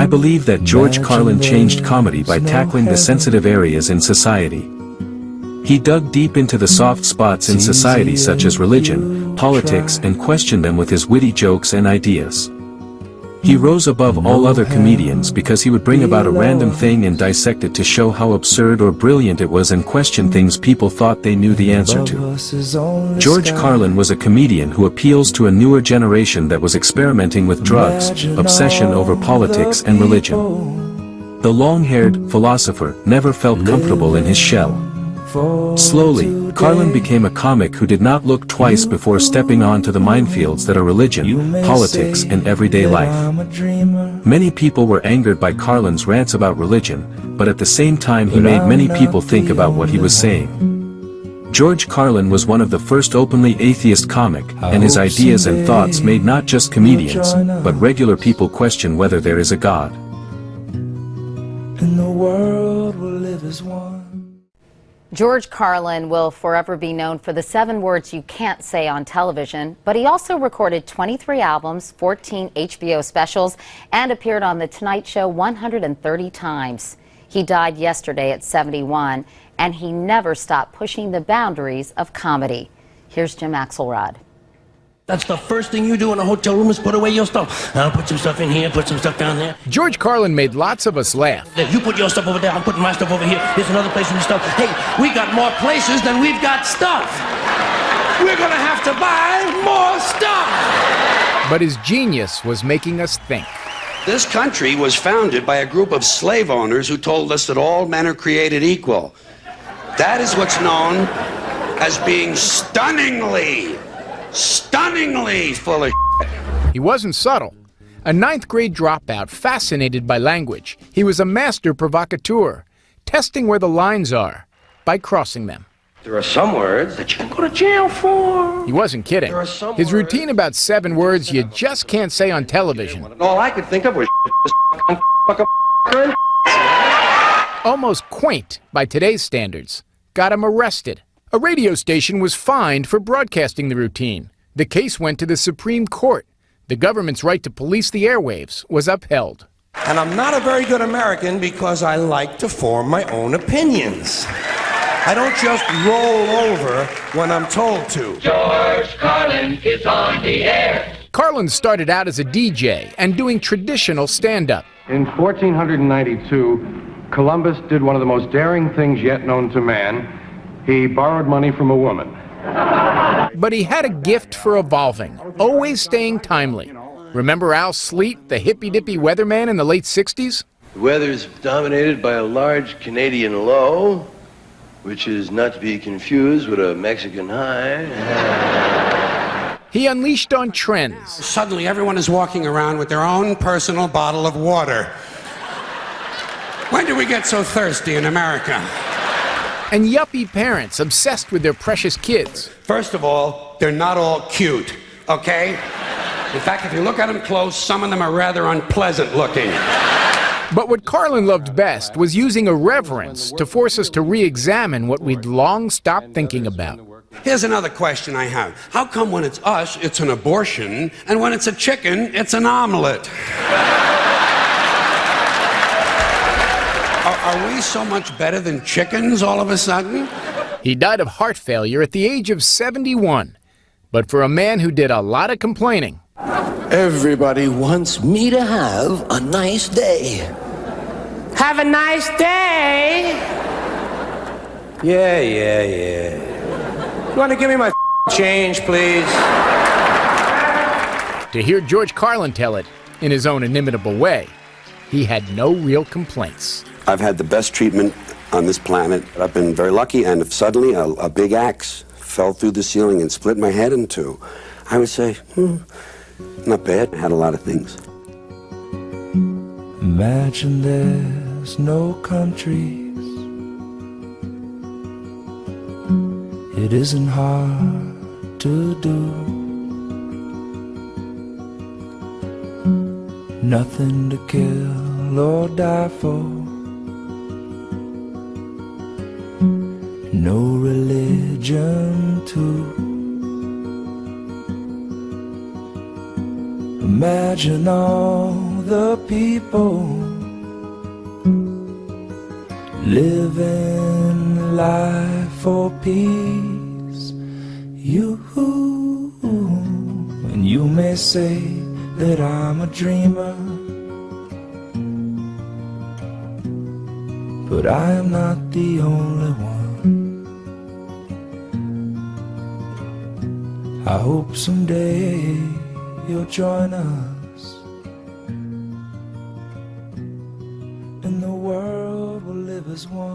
I believe that George Carlin changed comedy by tackling the sensitive areas in society. He dug deep into the soft spots in society such as religion, politics, and questioned them with his witty jokes and ideas. He rose above all other comedians because he would bring about a random thing and dissect it to show how absurd or brilliant it was and question things people thought they knew the answer to. George Carlin was a comedian who appeals to a newer generation that was experimenting with drugs, obsession over politics and religion. The long-haired philosopher never felt comfortable in his shell. Slowly, Carlin became a comic who did not look twice before stepping onto the minefields that are religion, politics, and everyday life. Many people were angered by Carlin's rants about religion, but at the same time he made many people think about what he was saying. George Carlin was one of the first openly atheist comic, and his ideas and thoughts made not just comedians, but regular people question whether there is a God. And the world will live as one. George Carlin will forever be known for the 7 words you can't say on television, but he also recorded 23 albums, 14 HBO specials, and appeared on The Tonight Show 130 times. He died yesterday at 71, and he never stopped pushing the boundaries of comedy. Here's Jim Axelrod. That's the first thing you do in a hotel room is put away your stuff. I'll put some stuff in here, put some stuff down there. George Carlin made lots of us laugh. You put your stuff over there, I'm putting my stuff over here. Here's another place for your stuff. Hey, we got more places than we've got stuff. We're gonna have to buy more stuff. But his genius was making us think. This country was founded by a group of slave owners who told us that all men are created equal. That is what's known as being stunningly full of shit. He wasn't subtle. A 9th grade dropout fascinated by language, he was a master provocateur, testing where the lines are by crossing them. There are some words that you can go to jail for. He wasn't kidding. His routine about 7 words you just can't say on television. All I could think of was Almost quaint by today's standards. Got him arrested. A radio station was fined for broadcasting the routine. The case went to the Supreme Court. The government's right to police the airwaves was upheld. And I'm not a very good American because I like to form my own opinions. I don't just roll over when I'm told to. George Carlin is on the air. Carlin started out as a DJ and doing traditional stand-up. In 1492, Columbus did one of the most daring things yet known to man. He borrowed money from a woman. But he had a gift for evolving, always staying timely. Remember Al Sleet, the hippy-dippy weatherman in the late 60s? The weather is dominated by a large Canadian low, which is not to be confused with a Mexican high. He unleashed on trends. Suddenly everyone is walking around with their own personal bottle of water. When did we get so thirsty in America? And yuppie parents obsessed with their precious kids. First of all, they're not all cute, okay? In fact, if you look at them close, some of them are rather unpleasant looking. But what Carlin loved best was using irreverence to force us to re-examine what we'd long stopped thinking about. Here's another question I have. How come when it's us, it's an abortion, and when it's a chicken, it's an omelet? Are we so much better than chickens all of a sudden? He died of heart failure at the age of 71. But for a man who did a lot of complaining. Everybody wants me to have a nice day. Have a nice day. Yeah. You want to give me my change, please? To hear George Carlin tell it in his own inimitable way, he had no real complaints. I've had the best treatment on this planet. I've been very lucky, and if suddenly a big axe fell through the ceiling and split my head in two, I would say, not bad. I had a lot of things. Imagine there's no countries. It isn't hard to do. Nothing to kill or die for. No religion too. Imagine all other people, living life for peace. And you may say that I'm a dreamer, but I am not the only one. I hope someday you'll join us, and the world will live as one.